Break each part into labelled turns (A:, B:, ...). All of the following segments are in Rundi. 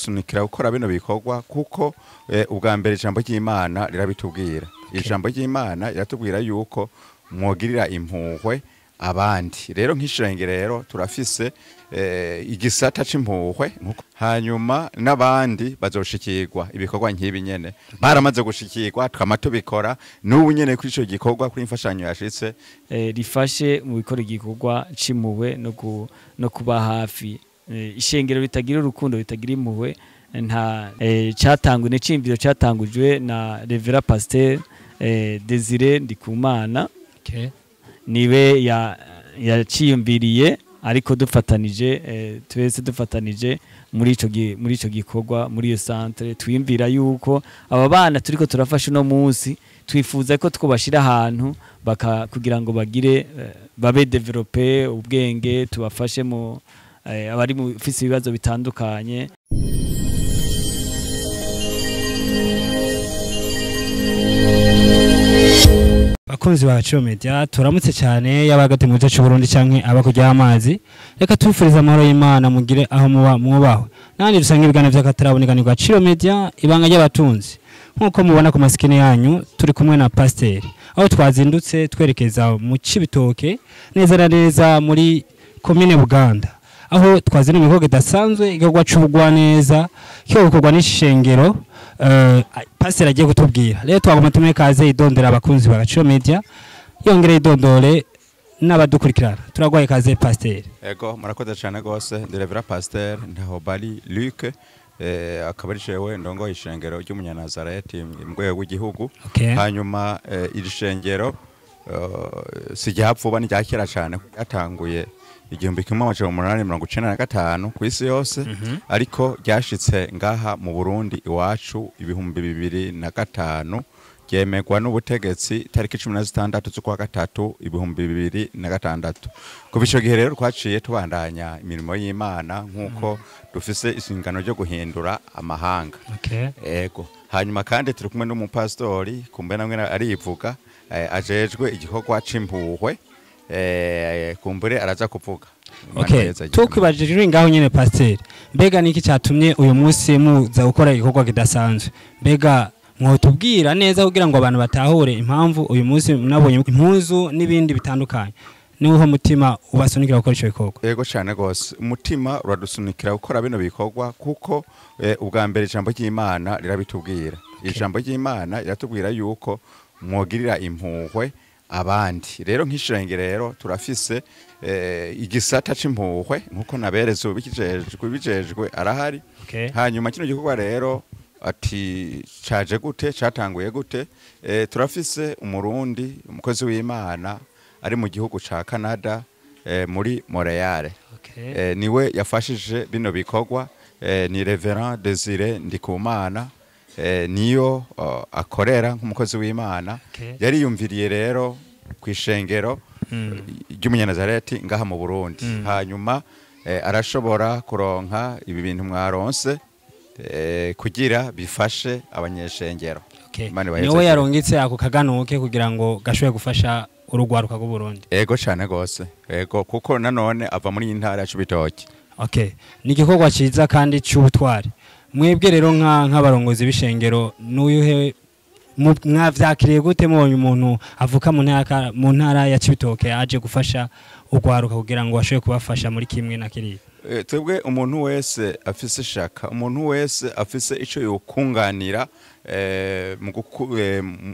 A: uradusunikira gukora bino bikorwa kuko ubwa mbere ijambo ry'Imana rirabitubwira. Ijambo ry'Imana iratubwira yuko mwogirira impuhwe abandi. Rero nk'ishengero turafise igisata c'impuhwe, hanyuma n'abandi bazoshikirwa ibikorwa nk'ibi nyene baramaze gushikirwa twama tubikora n'ubu nyene kuri ico gikorwa kuri imfashanyo yashitse
B: rifashe mu bikora igikorwa c'impuhwe no kuba hafi. Ishengero ritagira urukundo ritagira impuhwe nta catangwe n'icimbiro catangujwe na Revera Pasteur Desire Ndikumana. Niwe yaciyumviriye ariko dufatanije twese dufatanije muri ico gikorwa muri iyo centre twiyumvira yuko aba bana turiko turafasha no munsi twifuza ko twobashira ahantu kugira ngo bagire babe developer ubwenge tubafashe mu abari mu fisi ibibazo bitandukanye.
C: Bakunzi ba Ciyo Media turamutse cyane yabagate mu cyacu Burundi canke abakujya amazi reka tufuriza amahoro y'Imana mugire aho mubaho nandi dusanga ibigana vy'akataraboneka Ciyo Media ibanga ry'abatunzi nkuko mubona ku masikini yanyu turi kumwe na Pasteur aho twazindutse twerekeza mu Cibitoke neza na neza muri commune Buganda aho twazina imihogo dasanzwe igagwa c'ubugwa neza cyo gukorwa n'ishengero Pasteur agiye kutubwira rero twagoma tumekaze idondera abakunzi ba Ciyo Media yongere idondore n'abadukurikirana turagwaye kaze Pasteur.
A: Ego murakoze cyane gose de Revera Pasteur ntaho bari Luc akabari cewe ndongo ishengero ry'umunyanazareti mu rwego rw'igihugu. Hanyuma iri shengero sijapfuba ni cyakera cyane yatanguye 1895 ku isi yose ariko ryashitse ngaha mu Burundi iwacu 2005 ryemegwa n'ubutegetsi tariki 16 z'ukwa gatatu 2006. Kuva ico gihe rero twaciye tubandanya imirimo y'Imana nkuko dufise isingano ryo guhindura amahanga. Ego hanyuma kandi turi kumwe n'umupastori kumbe namwe arivuga ajejwe igikorwa c'impuhwe kumbure araza kuvuga.
C: Tukwibajije ngaho nyene Pasteur mbega niki cyatumye uyu munsi muza gukora igikorwa kidasanzwe mbega mwotubwira neza kugira ngo abantu batahure impamvu uyu munsi nabonye impuzu n'ibindi bitandukanye niho mutima ubasunikira gukora ico bikorwa.
A: Yego cyane gose umutima uradusunikira gukora bino bikorwa kuko ubwa mbere ijambo ry'Imana rirabitubwira. Ijambo ry'Imana iratubwira yuko mwogirira impuhwe abandi. Rero nk'ishengero turafise igisata c'impuhwe nkuko naberezo bijejwe arahari. Hanyuma kino gikorwa rero ati caje gute catanguye gute turafise umurundi umukozi w'Imana ari mu gihugu ca Canada muri Montreal. Niwe yafashije bino bikorwa ni Reverend Desire Ndikumana niyo akorera nk'umukozi w'Imana yari yumviriye rero kwishengero ry'umunyanazareti ngaha mu Burundi. Hanyuma arashobora kuronka ibi bintu mwaronse kugira bifashe abanyeshengero.
C: Niwe yarongitse ako kaganuke kugira ngo gashobye gufasha urugwaruka rw'u Burundi.
A: Ego cyane gose. Ego kuko nanone ava muri intara ya Cibitoke.
C: Ni igikorwa ciza kandi cy'ubutwari. Mwebwe rero nk'abarongozi b'ishengero n'uyuhe mwavyakiriye gute mubonye umuntu avuka mu ntara ya Cibitoke aje gufasha urwaruka kugira ngo ashobore kubafasha muri kimwe na kiriya?
A: Twebwe umuntu wese afise shaka, umuntu wese afise ico yokunganira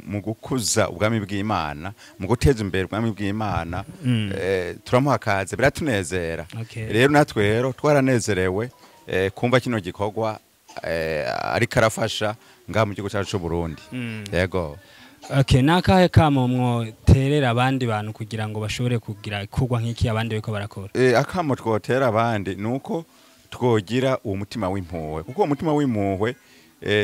A: mu gukuza ubwami bw'Imana, mu guteza imbere ubwami bw'Imana, turamuha kaze biratunezera. Rero natwe rero twaranezerewe kumva kino gikorwa ariko arafasha ngaha mu gihugu cyacu Burundi. Yego.
C: Nakahe kamo mwoterera abandi bantu kugira ngo bashobore kugira kugwa nk'iki abandi biko barakora?
A: Akamo twotera abandi nuko twogira uwo mutima w'impuhwe kuko uwo mutima w'impuhwe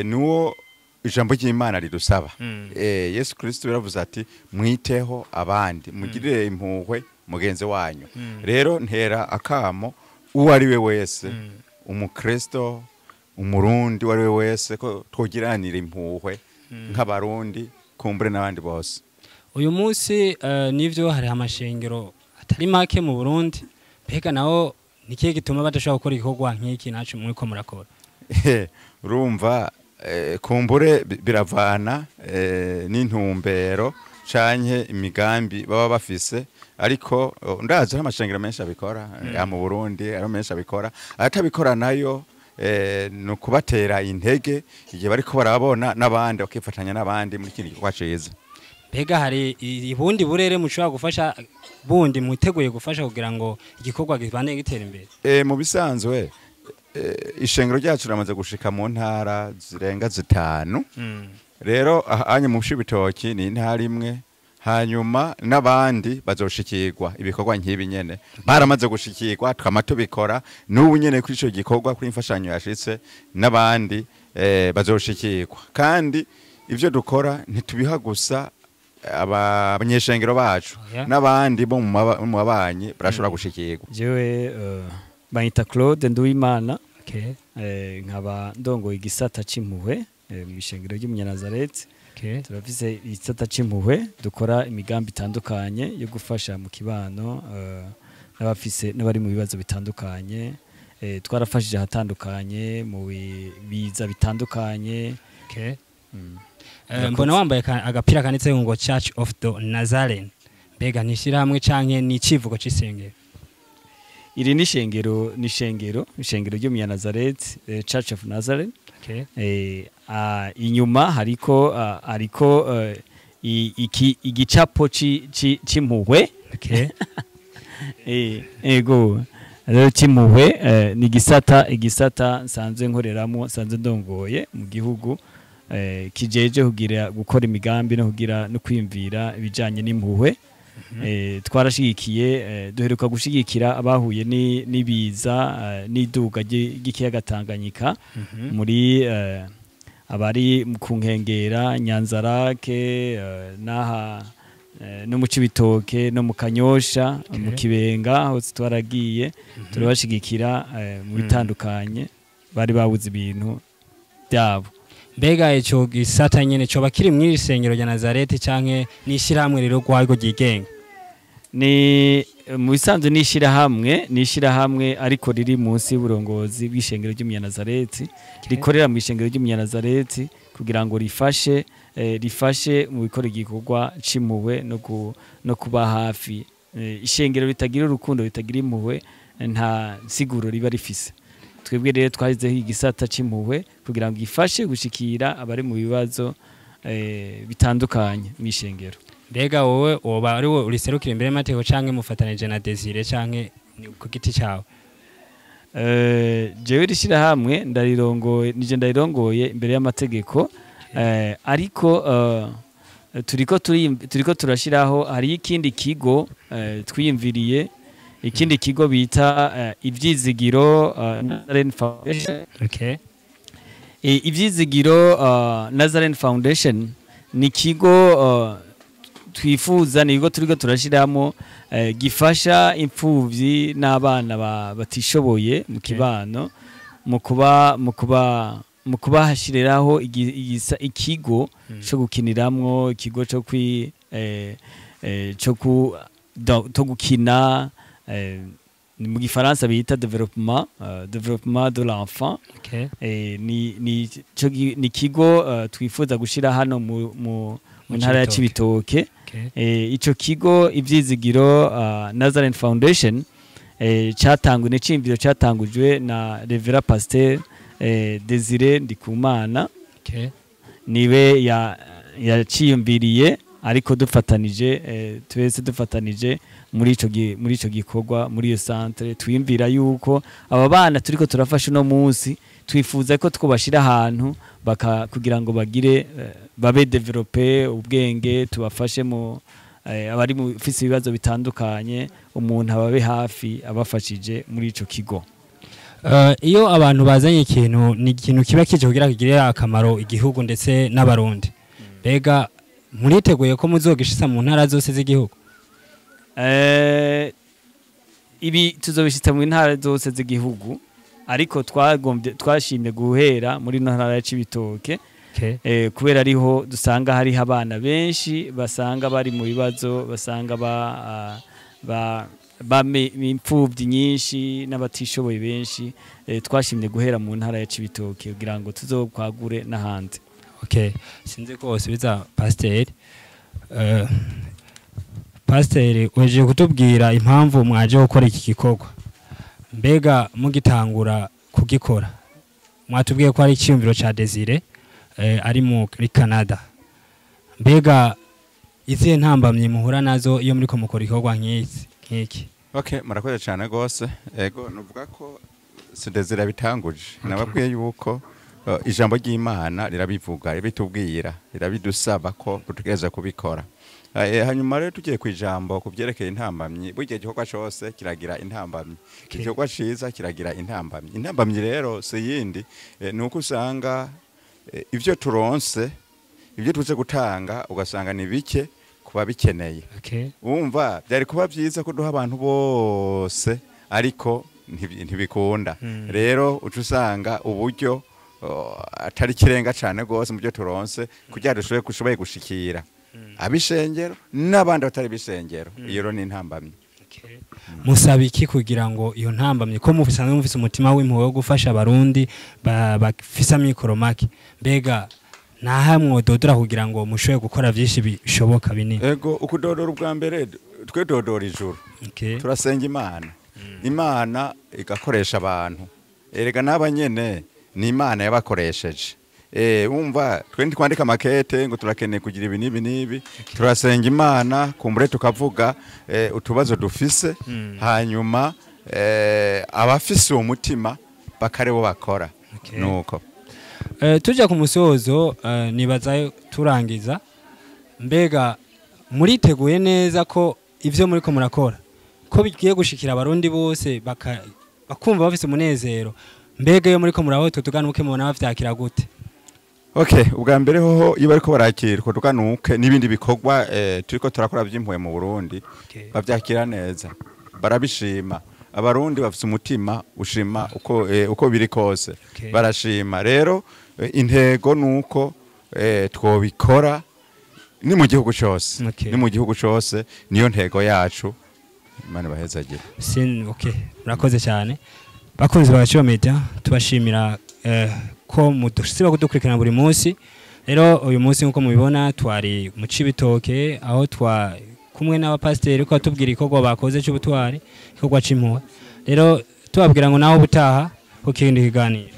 A: nuwo ijambo ry'Imana ridusaba. Yesu Kristo yaravuze ati mwiteho abandi mugirire impuhwe mugenzi wanyu. Rero ntera akamo uwo ari we wese umukristo umurundi wari we wese ko twogiranira impuhwe nk'abarundi kumbure n'abandi bose.
C: Uyu munsi nivyo hari amashengero atari make mu Burundi mbega naho nikiye gituma badashaka gukora igikorwa nk'iki nacu muri ko murakora?
A: urumva kumbure biravana n'intumbero canke imigambi baba bafise ariko ndazi amashengero menshi abikora mu Burundi ari menshi abikora atabikora nayo no kubatera intege igihe bariko barabona n'abandi bakifatanya n'abandi muri kindi gikorwa ciza.
C: Mbega hari ibundi burere mushobora gufasha bundi mwiteguye gufasha kugira ngo igikorwa gibane gitera imbere?
A: Mu bisanzwe ishengero ryacu ramaze gushika mu ntara zirenga 5 rero anye mu Cibitoki ni intara imwe hanyuma n'abandi bazoshikirwa ibikorwa nk'ibi nyene baramaze gushikirwa twamato bikora n'ubu nyene kuri ico gikorwa kuri imfashanyo yashitse n'abandi bazoshikirwa kandi ivyo dukora ntitubiha gusa abanyeshengero bacu n'abandi bo mu babanyi barashobora gushikirwa.
B: Jewe bayita Claude Nduwimana nkaba ndongoye igisata c'impuhwe mu ishengero ry'Umunyanazareti. Turafise igisata c'impuhwe dukora imigambi itandukanye yo gufasha mu kibano n'abafise n'abari mu bibazo bitandukanye. Twarafashije ahatandukanye mu biza bitandukanye.
C: Mbona wambaye agapira kanitse ngo Church of the Nazarene. Mbega nishira hamwe canke ni civugo c'isengero?
B: Iri ni ishengero ry'Umunyanazareti, Church of Nazarene. Inyuma hariko igicapo c'impuhwe. Ego rero c'impuhwe ni igisata nsanzwe nkoreramo nsanzwe ndongoye mu gihugu kijeje kugira gukora imigambi no kugira no kwimvira ibijanye n'impuhwe. Twarashigikiye duheruka gushigikira abahuye n'ibiza n'iduga ry'ikiyaga Tanganyika muri abari ku nkengera Nyanzarake naha no mu Cibitoke no mu Kanyosha mu Kibenga hose twaragiye turabashigikira mu bitandukanye bari babuze ibintu byabo.
C: Mbega ico gisata nyene cyo bakiri mu isengero rya Nazareti canke nishiramwe rero gwargo gigenga?
B: Ni mu bisanzwe nishirahamwe ariko riri munsi y'uburongozi bw'ishengero ry'Umunyanazareti rikorera mu ishengero ry'Umunyanazareti kugira ngo rifashe mu bikora igikorwa c'impuhwe no kuba hafi. Ishengero ritagira urukundo ritagira impuhwe nta siguro riba rifise. Twebwe rero twahizeho igisata c'impuhwe kugira ngo gifashe gushikira abari mu bibazo bitandukanye mu ishengero.
C: Mbega wowe oba ari wo uriserukira imbere y'amategeko canke mufatanije na Desire canke ku giti cawe?
B: Jewe rishirahamwe ndarirongoye imbere y'amategeko ariko turiko turashiraho hari ikindi kigo twiyumviriye, ikindi kigo bita Ivyizigiro Nazarene Foundation. Ivyizigiro Nazarene Foundation ni kigo twifuza, ni kigo turiko turashiramo gifasha impfuvyi n'abana batishoboye mu kibano mu kubahashiriraho ikigo cyo gukiniramwo, ikigo cyo gukina mu Gifaransa bita développement de l'enfant. Ni kigo twifuza gushira hano mu ntara ya Cibitoke. Ico kigo Ivyizigiro Nazarene Foundation catangwe n'icimviro catangujwe na Reverend Pasteur Desire Ndikumana. Niwe yaciyumviriye ariko twese dufatanije muri ico gikorwa muri iyo centre. Twiyumvira yuko aba bana turiko turafasha no munsi twifuza ko twobashira ahantu kugira ngo bagire babe developer ubwenge, tubafashe mu abari mu fisi ibibazo bitandukanye, umuntu ababe hafi abafashije muri ico kigo.
C: Iyo abantu bazanye ikintu ni ikintu kiba kije kugira kigirira akamaro igihugu ndetse n'abarundi. Mbega muriteguye ko muzogishisa mu ntara zose z'igihugu?
B: Ibi tuzobishitsa mu ntara zose z'igihugu ariko twashimye guhera muri ntara ya Cibitoke. Kubera ariho dusanga hari abana benshi basanga bari mu bibazo, basanga imfuvyi nyinshi n'abatishoboye benshi twashimye guhera mu ntara ya Cibitoke kugira ngo tuzokwagure n'ahandi.
C: Okay, sinzi ko biza pasiteri. Pasiteri weje kutubwira impamvu mwaje gukora iki gikorwa, mbega mugitangura kugikora mwatubwiye ko ari icyumviro ca Desire ari muri Canada, mbega izihe ntambamye muhura nazo iyo muri ko mukora igikorwa nk'iki?
A: Okay, murakoze cyane gose. Ego nuvuga ko Desire bitanguje nababwiye yuko ijambo ry'Imana rirabivuga, ribitubwira, rirabidusaba ko dutegereza kubikora. Hanyuma rero tugiye ku ijambo kubyerekeye intambamyi, burya gikorwa cyose kiragira intambamyi. Igikorwa ciza kiragira intambamyi. Intambamyi rero se yindi nuko usanga ivyo turonse, ivyo tuze gutanga ugasanga ni bike kuba bikeneye. Umva byari kuba byiza ko duha abantu bose ariko ntibikunda. Rero uca usanga uburyo atari kirenga cyane gose mu byo turonse kugira dushoboye gushikira abishengero n'abandi batari bishengero. Iyo ro ni intambamye.
C: Musaba iki kugira ngo iyo ntambamye ko mufise umutima w'impuhwe wo gufasha abarundi bafise amikoro make, mbega nahamwe dodora kugira ngo mushoboye gukora byinshi bishoboka binini?
A: Ego ukudodora ubwa mbere twe dodora ijuru. Turasenga Imana. Imana igakoresha abantu. Erega n'abanyene ni Imana yabakoresheje. Umva twe twandika makete ngo turakeneye kugira ibi nibi turasenga Imana kumbure tukavuga utubazo dufise hanyuma abafise umutima bakarebo bakora. Nuko
C: tujya ku musozo nibaza turangiza, mbega muriteguye neza ko ivyo muri ko murakora ko bigiye gushikira abarundi bose bakumva bafise umunezero, mbega iyo muri ko muraho tuganuke mubona bavyakira gute?
A: Okay, ubwa mbere hoho iyo bariko barakirwa tuganuke n'ibindi bikorwa turiko turakora by'impuye mu Burundi bavyakira neza, barabishima. Abarundi bafite umutima ushima uko biri kose, barashima. Rero intego nuko twobikora ni mu gihugu cyose, ni mu gihugu cyose, niyo ntego yacu. Imana bahezagira.
C: Okay, murakoze cyane bakunzi ba Cibo Media, tubashimira ko mudusiba kudukurikirana buri munsi. Rero uyu munsi nkuko mubibona twari mu Cibitoke aho kumwe n'abapasiteri ko atubwira ikorwa bakoze cy'ubutwari, ikorwa c'impuhwe. Rero tubabwira ngo naho butaha ko kindi kiganiro.